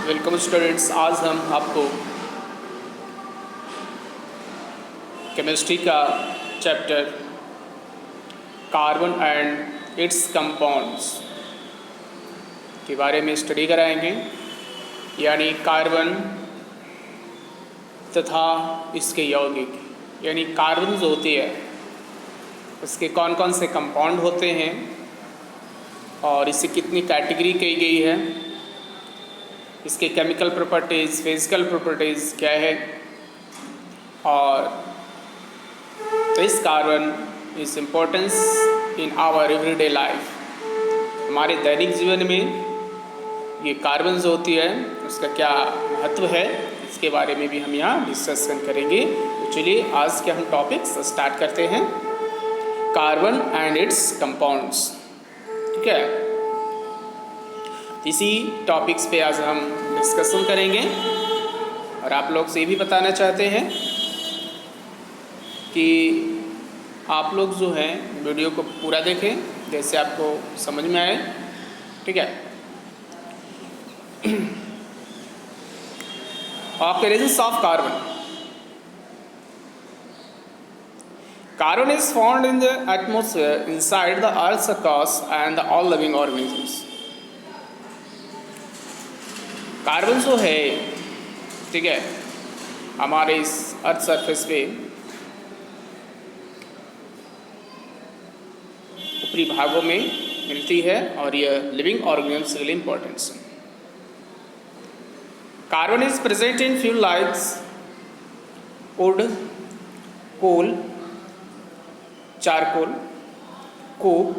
Welcome students. आज हम आपको केमिस्ट्री का chapter carbon and it's compounds के बारे में स्टडी कराएंगे, यानी कार्बन तथा इसके यौगिक, यानी कार्बन जो होती है उसके कौन कौन से कंपाउंड होते हैं और इसे कितनी कैटेगरी की गई है, इसके केमिकल प्रॉपर्टीज़, फिजिकल प्रॉपर्टीज़ क्या है, और this carbon is importance in our everyday life. हमारे दैनिक जीवन में ये कार्बन जो होती है उसका क्या महत्व है, इसके बारे में भी हम यहाँ डिस्कशन करेंगे। तो चलिए आज के हम टॉपिक्स स्टार्ट करते हैं। कार्बन एंड इट्स कंपाउंड्स, ठीक है। इसी टॉपिक्स पे आज हम डिस्कशन करेंगे और आप लोग से ये भी बताना चाहते हैं कि आप लोग जो है वीडियो को पूरा देखें, जैसे आपको समझ में आए, ठीक है। Organisms of carbon. Carbon is found in the atmosphere inside the Earth's crust and all living organisms. Carbon जो है, ठीक है, हमारे इस अर्थ सरफेस पे ऊपरी भागों में मिलती है और यह लिविंग ऑर्गेनिजम्स के लिए इम्पोर्टेंट है। Carbon is present in fuel likes wood, coal, charcoal, coke,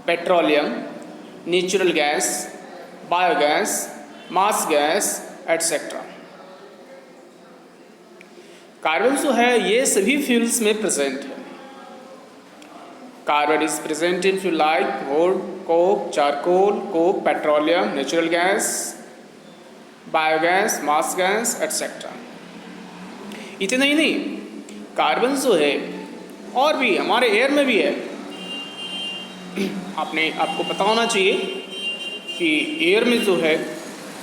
petroleum, natural gas, biogas, marsh gas etcetera. Carbon जो है ये सभी फ्यूल्स में प्रेजेंट है। Carbon is present in fuel like wood, coke, charcoal, coke, petroleum, natural gas, biogas, marsh gas etcetera. इतना ही नहीं, carbon जो है और भी हमारे एयर में भी है। आपको पता होना चाहिए कि एयर में जो है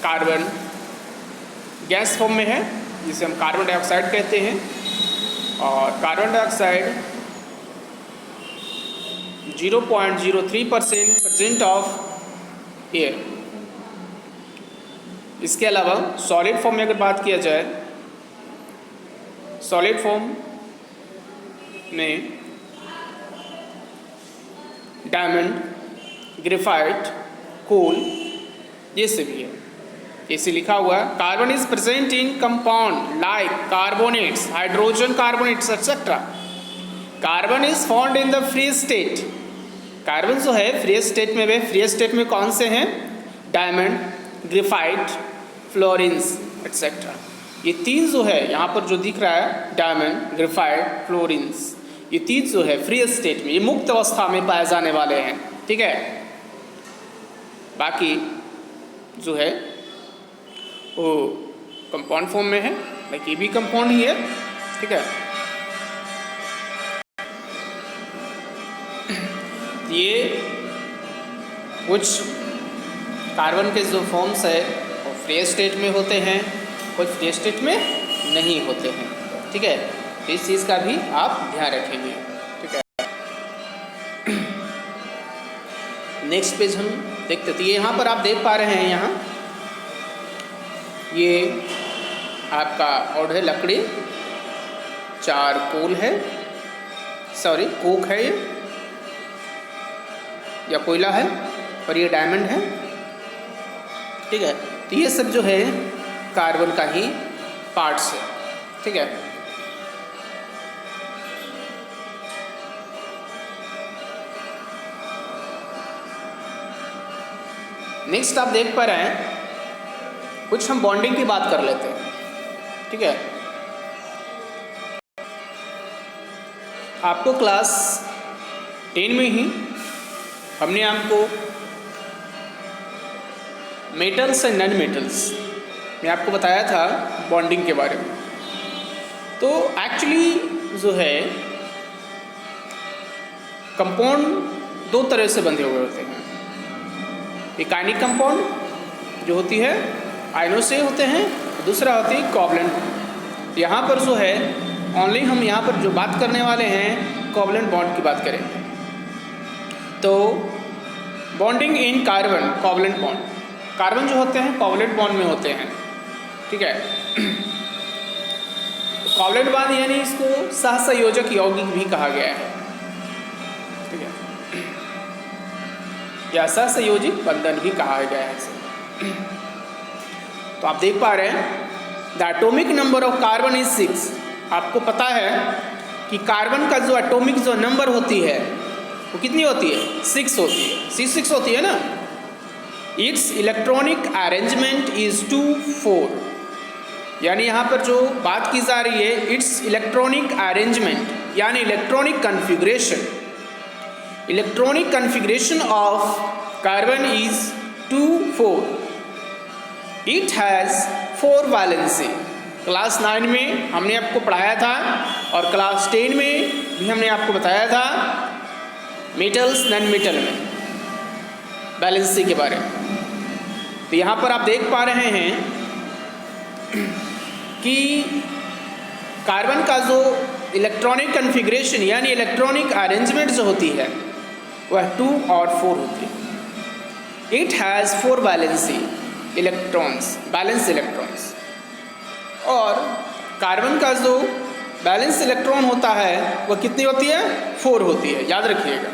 कार्बन गैस फॉर्म में है, जिसे हम कार्बन डाइऑक्साइड कहते हैं, और carbon dioxide 0.03% present of air. इसके अलावा सॉलिड फॉर्म में अगर बात किया जाए, सॉलिड फॉर्म में डायमंड, ग्रेफाइट, कोल ये सभी है। इसे लिखा हुआ है carbon is present in compound like carbonates, hydrogen carbonates etcetera. Carbon is found in the free state. Carbon जो है फ्री स्टेट में, वे फ्री स्टेट में कौन से हैं? Diamond, graphite, fullerenes etcetera. ये तीन जो है यहाँ पर जो दिख रहा है, डायमंड, ग्रेफाइट, फ्लोरिन्स, ये तीन जो है फ्री स्टेट में, ये मुक्त अवस्था में पाए जाने वाले हैं, ठीक है। बाकी जो है वो कंपाउंड फॉर्म में है, लाइक ये भी कंपाउंड ही है, ठीक है। ये कुछ कार्बन के जो फॉर्म्स है वो फ्री स्टेट में होते हैं, कुछ फ्री स्टेट में नहीं होते हैं, ठीक है। तो इस चीज़ का भी आप ध्यान रखेंगे, ठीक है। नेक्स्ट पेज हम देखते थे, यहाँ पर आप देख पा रहे हैं, यहाँ ये आपका और है लकड़ी, चारकोल है, सॉरी कोक है ये, या कोयला है, और ये डायमंड है, ठीक है। तो ये सब जो है कार्बन का ही पार्ट्स है, ठीक है। नेक्स्ट आप देख पा रहे हैं, कुछ हम बॉन्डिंग की बात कर लेते हैं, ठीक है। आपको क्लास 10 में ही हमने आपको मेटल्स एंड नॉन मेटल्स में आपको बताया था बॉन्डिंग के बारे में। तो एक्चुअली जो है कंपाउंड दो तरह से बंधे हुए होते हैं। एक आयनिक कंपाउंड जो होती है आयनों से होते हैं, दूसरा होती है कोवलेंट। यहाँ पर जो है ओनली हम यहाँ पर जो बात करने वाले हैं कोवलेंट बॉन्ड की बात करें। तो bonding in carbon, covalent bond, carbon जो होते हैं कोवलेंट बॉन्ड में होते हैं, ठीक है। कोवलेंट बॉन्ड यानी इसको सहसंयोजक यौगिक भी कहा गया है, ठीक है, या सहसंयोजित बंधन भी कहा गया है इसे। तो आप देख पा रहे हैं the atomic number of carbon is 6। आपको पता है कि कार्बन का जो एटॉमिक जो नंबर होती है वो कितनी होती है? 6 होती है। 6 होती है ना। इट्स इलेक्ट्रॉनिक अरेंजमेंट इज 2 4, यानी यहाँ पर जो बात की जा रही है इट्स इलेक्ट्रॉनिक अरेंजमेंट यानी electronic configuration, electronic configuration of carbon is 2 4। It has 4 valency. Class 9 में हमने आपको पढ़ाया था और क्लास 10 में भी हमने आपको बताया था मेटल्स नॉन मेटल में वैलेंसी के बारे में। तो यहाँ पर आप देख पा रहे हैं कि कार्बन का जो इलेक्ट्रॉनिक कन्फिग्रेशन यानी इलेक्ट्रॉनिक अरेंजमेंट जो होती है वह 2 और 4 होती है। It has 4 valency electrons, balance electrons, और कार्बन का जो बैलेंस इलेक्ट्रॉन होता है वह कितनी होती है? 4 होती है, याद रखिएगा।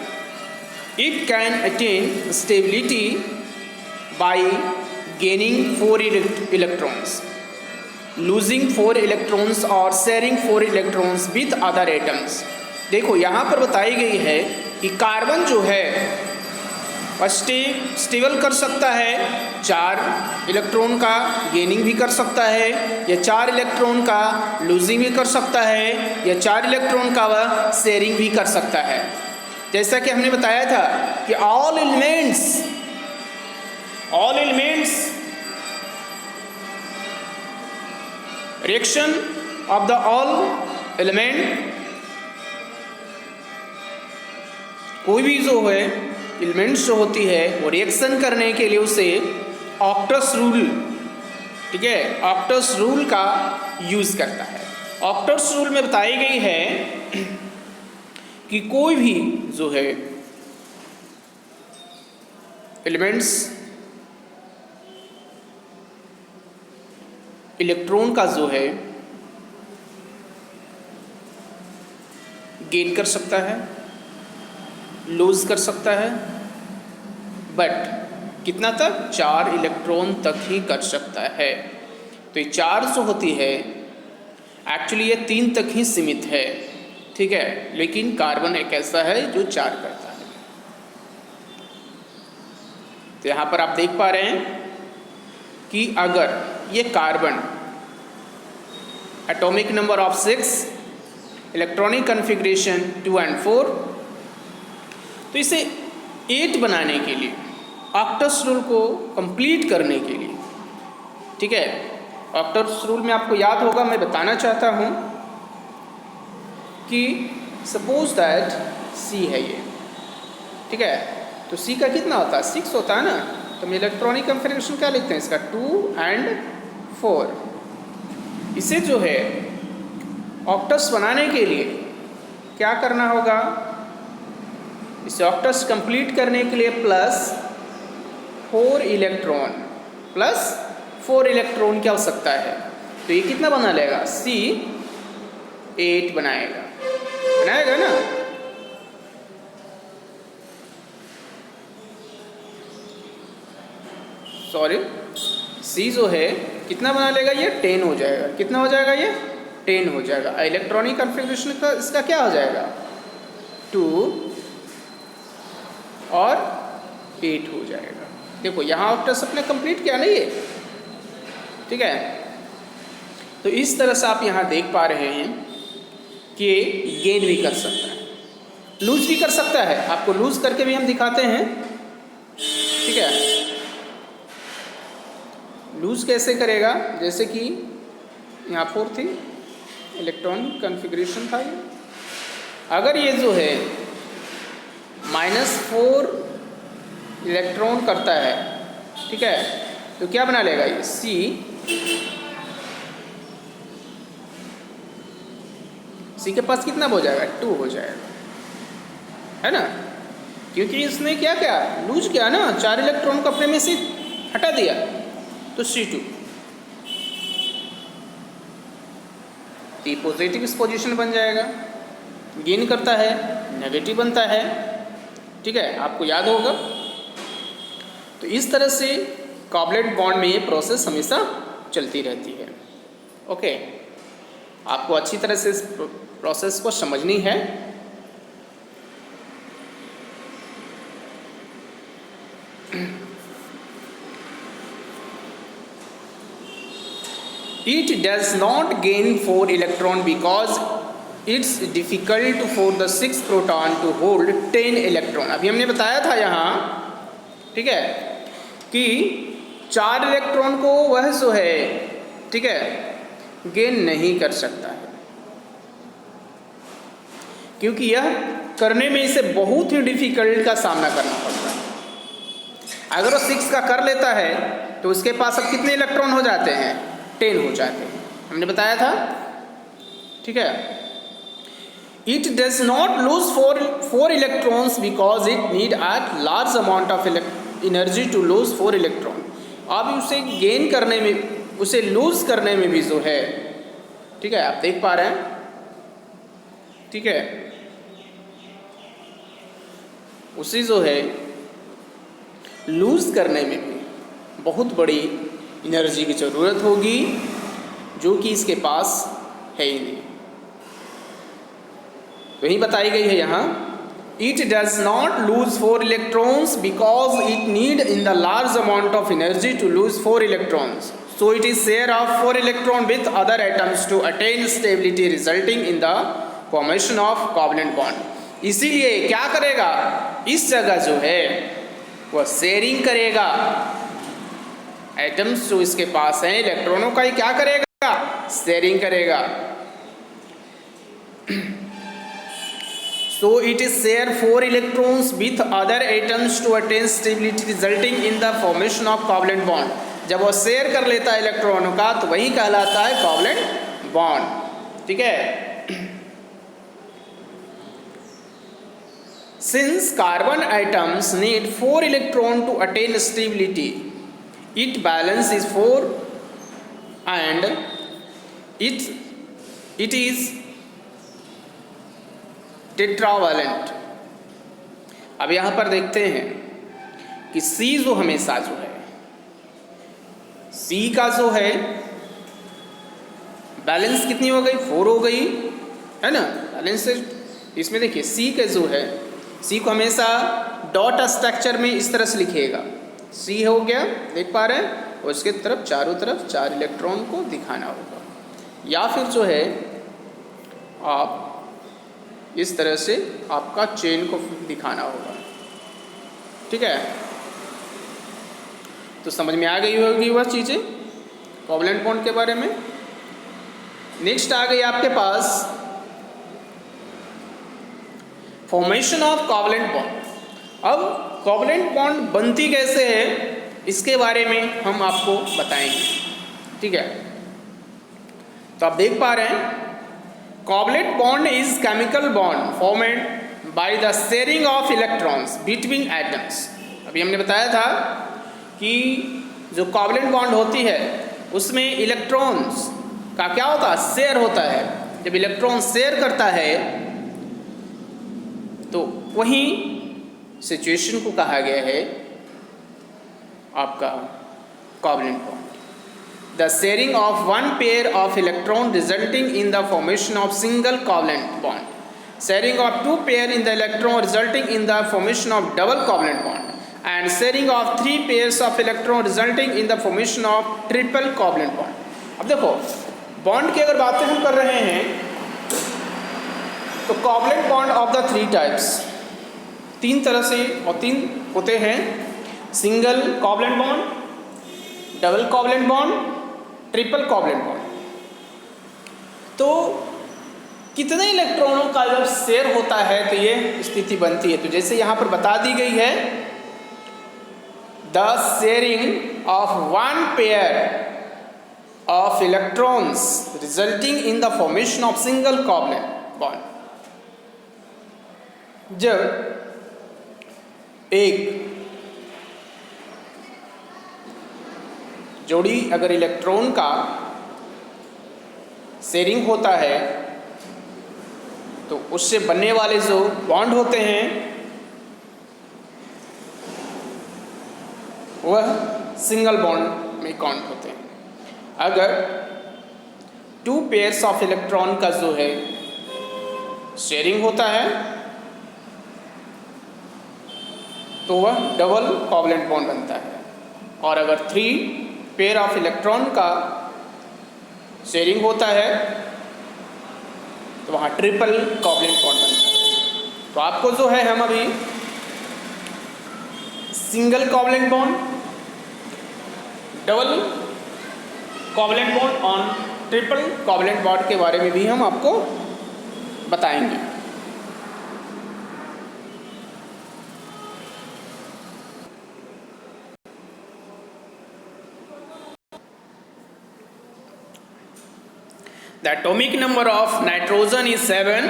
It can attain stability by gaining 4 electrons, losing 4 electrons और sharing 4 electrons with other atoms. देखो यहाँ पर बताई गई है कि कार्बन जो है स्टेबल कर सकता है, 4 इलेक्ट्रॉन का गेनिंग भी कर सकता है, या 4 इलेक्ट्रॉन का लूजिंग भी कर सकता है, या 4 इलेक्ट्रॉन का वह शेयरिंग भी कर सकता है। जैसा कि हमने बताया था कि all elements reaction of the all element, कोई भी जो है एलिमेंट्स जो होती है वो रिएक्शन करने के लिए उसे ऑक्टस रूल, ठीक है, ऑक्टस रूल का यूज़ करता है। ऑक्टस रूल में बताई गई है कि कोई भी जो है एलिमेंट्स इलेक्ट्रॉन का जो है गेन कर सकता है, लूज कर सकता है, बट कितना तक? 4 इलेक्ट्रॉन तक ही कर सकता है। तो ये 4 जो होती है एक्चुअली ये 3 तक ही सीमित है, ठीक है, लेकिन कार्बन एक ऐसा है जो 4 करता है। तो यहाँ पर आप देख पा रहे हैं कि अगर ये carbon atomic number of 6, electronic configuration 2 और 4, तो इसे 8 बनाने के लिए, ऑक्टस रूल को कंप्लीट करने के लिए, ठीक है, ऑक्टस रूल में आपको याद होगा, मैं बताना चाहता हूँ कि सपोज दैट C है ये, ठीक है, तो C का कितना होता है? 6 होता है ना। तो हम इलेक्ट्रॉनिक कन्फिग्रेशन क्या लिखते हैं इसका? 2 और 4। इसे जो है ऑक्टस बनाने के लिए क्या करना होगा? इसे ऑक्टस कंप्लीट करने के लिए +4 इलेक्ट्रॉन की आवश्यकता है। तो ये कितना बना लेगा? C 8 बनाएगा ना। सॉरी, C जो है कितना बना लेगा? ये 10 हो जाएगा। कितना हो जाएगा? ये 10 हो जाएगा। इलेक्ट्रॉनिक कन्फिग्रेशन का इसका क्या हो जाएगा? 2 और 8 हो जाएगा। देखो यहाँ ऑक्टस अपने कंप्लीट किया नहीं है, ठीक है। तो इस तरह से आप यहाँ देख पा रहे हैं कि गेन भी कर सकता है, लूज भी कर सकता है। आपको लूज करके भी हम दिखाते हैं, ठीक है। लूज कैसे करेगा? जैसे कि यहाँ 4 थी, इलेक्ट्रॉन कन्फिग्रेशन था ये। अगर ये जो है -4 इलेक्ट्रॉन करता है, ठीक है, तो क्या बना लेगा ये C के पास कितना हो जाएगा, 2 हो जाएगा, है ना, क्योंकि इसने क्या क्या लूज किया ना, 4 इलेक्ट्रॉन को अपने में से हटा दिया, तो C2 पॉजिटिव इस पोजीशन बन जाएगा, गेन करता है, नेगेटिव बनता है, ठीक है, आपको याद होगा। तो इस तरह से कोवलेंट बॉन्ड में ये प्रोसेस हमेशा चलती रहती है। ओके, आपको अच्छी तरह से इस प्रोसेस को समझनी है। It does not gain 4 electron because it's difficult for the 6 proton to hold 10 electron। अभी हमने बताया था यहाँ, ठीक है, कि 4 इलेक्ट्रॉन को वह जो है, ठीक है, गेन नहीं कर सकता है, क्योंकि यह करने में इसे बहुत ही डिफिकल्ट का सामना करना पड़ता है। अगर वो 6 का कर लेता है तो उसके पास अब कितने इलेक्ट्रॉन हो जाते हैं, 10 हो जाते हैं, हमने बताया था, ठीक है। It does not lose 4 electrons because it need a large amount of energy to lose 4 electron। अब उसे गेन करने में, उसे लूज करने में भी जो है, ठीक है, आप देख पा रहे हैं, ठीक है, उसे जो है लूज करने में भी बहुत बड़ी एनर्जी की ज़रूरत होगी, जो कि इसके पास है ही नहीं। वही बताई गई है यहाँ, It does not lose 4 electrons because it need in the large amount of energy to lose 4 electrons. So it is share of 4 electron with other atoms to attain stability resulting in the formation of covalent bond। इसीलिए क्या करेगा, इस जगह जो है वह sharing करेगा, atoms जो इसके पास हैं इलेक्ट्रॉनों का ही क्या करेगा, शेयरिंग करेगा। So it is share 4 electrons with other atoms to attain stability resulting in the formation of covalent bond। जब वो शेयर कर लेता है इलेक्ट्रॉनों का तो वही कहलाता है कोवलेंट बॉन्ड, ठीक है। Since carbon atoms need 4 electrons to attain stability, its balance is 4 and it is tetravalent. अब यहाँ पर देखते हैं कि C जो हमेशा जो है, C का जो है बैलेंस कितनी हो गई, 4 हो गई, है ना, बैलेंस से इसमें देखिए C के जो है, C को हमेशा डॉट स्ट्रक्चर में इस तरह से लिखिएगा, C हो गया, देख पा रहे हैं, और उसके तरफ चारों तरफ 4 इलेक्ट्रॉन को दिखाना होगा, या फिर जो है आप इस तरह से आपका चेन को दिखाना होगा, ठीक है। तो समझ में आ गई होगी वह चीज़ें कोवलेंट बॉन्ड के बारे में। नेक्स्ट आ गई आपके पास फॉर्मेशन ऑफ कोवलेंट बॉन्ड। अब कोवलेंट बॉन्ड बनती कैसे है इसके बारे में हम आपको बताएंगे, ठीक है। तो आप देख पा रहे हैं, covalent bond is chemical bond formed by the sharing of electrons between atoms. अभी हमने बताया था कि जो कोवलेंट बॉन्ड होती है उसमें इलेक्ट्रॉन्स का क्या होता है, शेयर होता है। जब इलेक्ट्रॉन शेयर करता है तो वही सिचुएशन को कहा गया है आपका covalent bond. The sharing of one pair of electron resulting in the formation of single covalent bond. Sharing of 2 pair in the electron resulting in the formation of double covalent bond. And sharing of 3 pairs of electron resulting in the formation of triple covalent bond. अब देखो bond की अगर बातें हम कर रहे हैं तो covalent bond of the 3 types, 3 तरह से और 3 होते हैं, single covalent bond, double covalent bond, triple covalent bond. तो कितने इलेक्ट्रॉनों का जब शेयर होता है तो ये स्थिति बनती है। तो जैसे यहाँ पर बता दी गई है, the sharing of one pair of electrons resulting in the formation of single covalent bond. जब एक जोड़ी अगर इलेक्ट्रॉन का शेयरिंग होता है तो उससे बनने वाले जो बॉन्ड होते हैं वह सिंगल बॉन्ड में काउंट होते हैं। अगर टू पेयर्स ऑफ इलेक्ट्रॉन का जो है शेयरिंग होता है तो वह डबल कोवलेंट बॉन्ड बनता है, और अगर थ्री पेयर ऑफ इलेक्ट्रॉन का शेयरिंग होता है तो वहाँ ट्रिपल कोवलेंट बॉन्ड बनता है। तो आपको जो है हम अभी single covalent bond, double covalent bond और ट्रिपल कोवलेंट बॉन्ड के बारे में भी हम आपको बताएंगे। The atomic number of nitrogen is 7.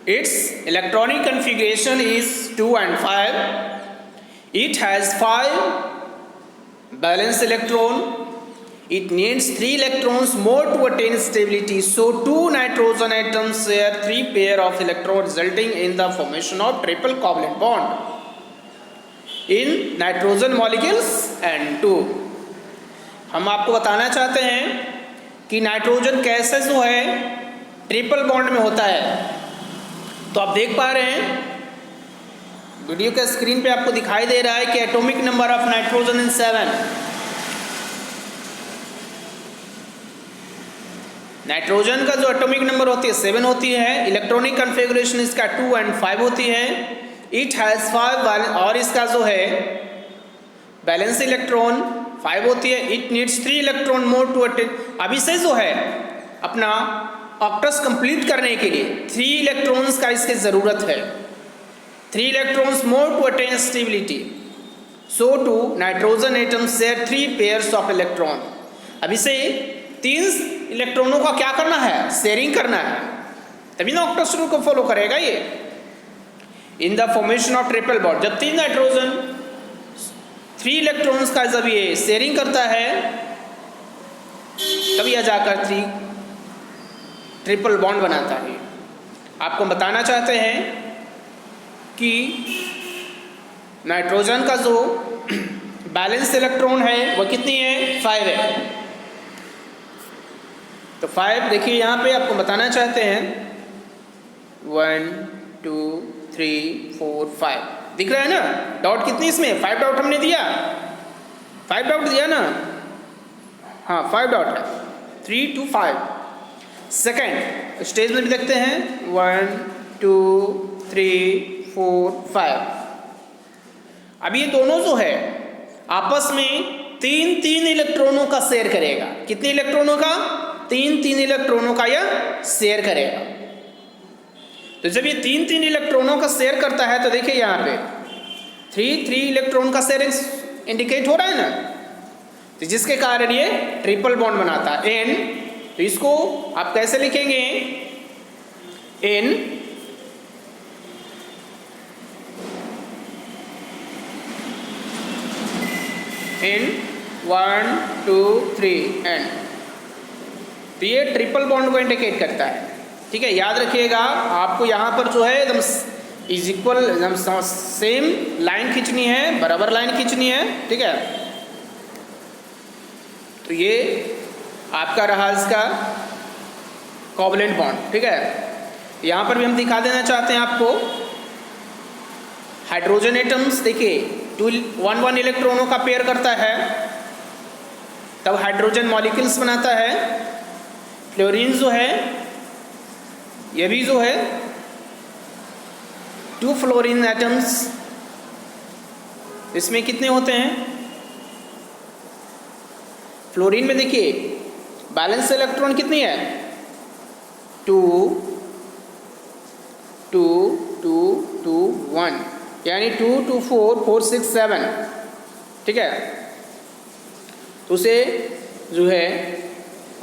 Its electronic configuration is 2 and 5. It has 5 valence electron. It needs 3 electrons more to attain stability. So 2 nitrogen atoms share 3 pair of electrons, resulting in the formation of triple covalent bond in nitrogen molecules N2. हम आपको बताना चाहते हैं कि nitrogen कैसे जो है triple bond में होता है। तो आप देख पा रहे हैं वीडियो के स्क्रीन पे आपको दिखाई दे रहा है कि atomic number of nitrogen is 7। Nitrogen का जो एटॉमिक नंबर होती है 7 होती है, इलेक्ट्रॉनिक कन्फिगरेशन इसका 2 and 5 होती है। इट हैज़ 5 और इसका जो है बैलेंस इलेक्ट्रॉन 5 होती है। It needs 3 electron more to attain, अभी से जो है अपना ऑक्टस कंप्लीट करने के लिए 3 इलेक्ट्रॉन्स का इसकी ज़रूरत है। 3 electrons more to attain stability. So two nitrogen atoms share 3 pairs of electron. अभी से 3 इलेक्ट्रॉनों का क्या करना है, शेयरिंग करना है, तभी ना ऑक्टस रूल को फॉलो करेगा ये। In the formation of triple bond, जब 3 नाइट्रोजन 3 इलेक्ट्रॉन्स का जब ये शेयरिंग करता है तभी आ जाकर 3 ट्रिपल बॉन्ड बनाता है। आपको बताना चाहते हैं कि नाइट्रोजन का जो बैलेंस इलेक्ट्रॉन है वह कितनी है, 5 है। तो 5 देखिए यहाँ पे आपको बताना चाहते हैं 1 2 3 4 5 दिख रहा है ना, डॉट कितनी इसमें 5 डॉट हमने दिया, 5 डॉट दिया ना, हाँ 5 डॉट है, 3 to 5। सेकेंड स्टेज में भी देखते हैं 1 2 3 4 5। अब ये दोनों जो है आपस में 3 इलेक्ट्रॉनों का शेयर करेगा। कितने इलेक्ट्रॉनों का, 3 इलेक्ट्रॉनों का यह शेयर करेगा। तो जब ये 3 इलेक्ट्रॉनों का शेयर करता है तो देखिए यहाँ पे 3 इलेक्ट्रॉन का शेयरिंग इंडिकेट हो रहा है ना, तो जिसके कारण ये ट्रिपल बॉन्ड बनाता है N। तो इसको आप कैसे लिखेंगे, N N 1 2 3 N। तो ये ट्रिपल बॉन्ड को इंडिकेट करता है। ठीक है, याद रखिएगा आपको यहाँ पर जो है एकदम इज इक्वल, एकदम सेम लाइन खींचनी है, बराबर लाइन खींचनी है। ठीक है, तो ये आपका रहा इसका कोवलेंट बॉन्ड। ठीक है, यहाँ पर भी हम दिखा देना चाहते हैं आपको हाइड्रोजन एटम्स। देखिए 1 इलेक्ट्रॉनों का पेयर करता है तब हाइड्रोजन मॉलिक्यूल्स बनाता है। फ्लोरीन जो है ये भी जो है 2 फ्लोरीन एटम्स, इसमें कितने होते हैं, फ्लोरीन में देखिए बैलेंस इलेक्ट्रॉन कितनी है, 2 2 2 2 1, यानी 2 2 4 4 6 7। ठीक है। तो उसे जो है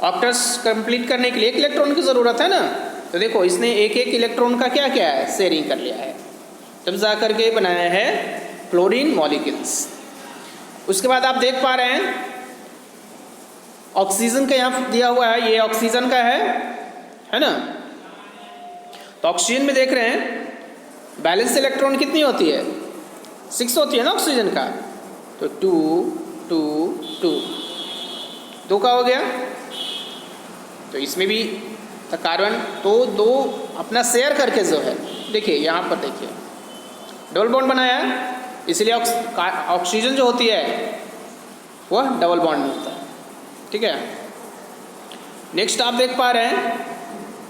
ऑक्टस कंप्लीट करने के लिए एक इलेक्ट्रॉन की ज़रूरत है ना। तो देखो इसने एक एक इलेक्ट्रॉन का क्या किया है, शेयरिंग कर लिया है, तब जा करके बनाया है फ्लोरीन मॉलिक्यूल्स। उसके बाद आप देख पा रहे हैं ऑक्सीजन का यहाँ दिया हुआ है, ये ऑक्सीजन का है ना। तो ऑक्सीजन में देख रहे हैं बैलेंस इलेक्ट्रॉन कितनी होती है, 6 होती है ना ऑक्सीजन का। तो 2 2 2 2 का हो गया। तो इसमें भी कार्बन तो 2 अपना शेयर करके जो है, देखिए यहाँ पर देखिए डबल बॉन्ड बनाया है, इसलिए ऑक्सीजन जो होती है वह डबल बॉन्ड में होता है, ठीक है। नेक्स्ट आप देख पा रहे हैं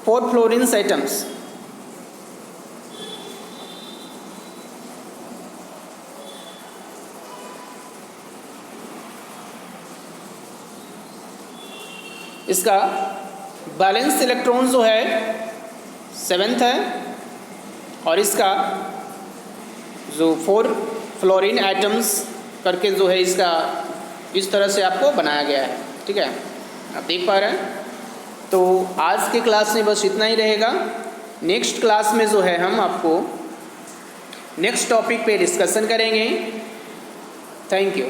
4 फ्लोरीन एटम्स। इसका बैलेंस इलेक्ट्रॉन जो है 7th है, और इसका जो 4 फ्लोरीन एटम्स करके जो है इसका इस तरह से आपको बनाया गया है, ठीक है, आप देख पा रहे हैं। तो आज के क्लास में बस इतना ही रहेगा। नेक्स्ट क्लास में जो है हम आपको नेक्स्ट टॉपिक पे डिस्कशन करेंगे। Thank you.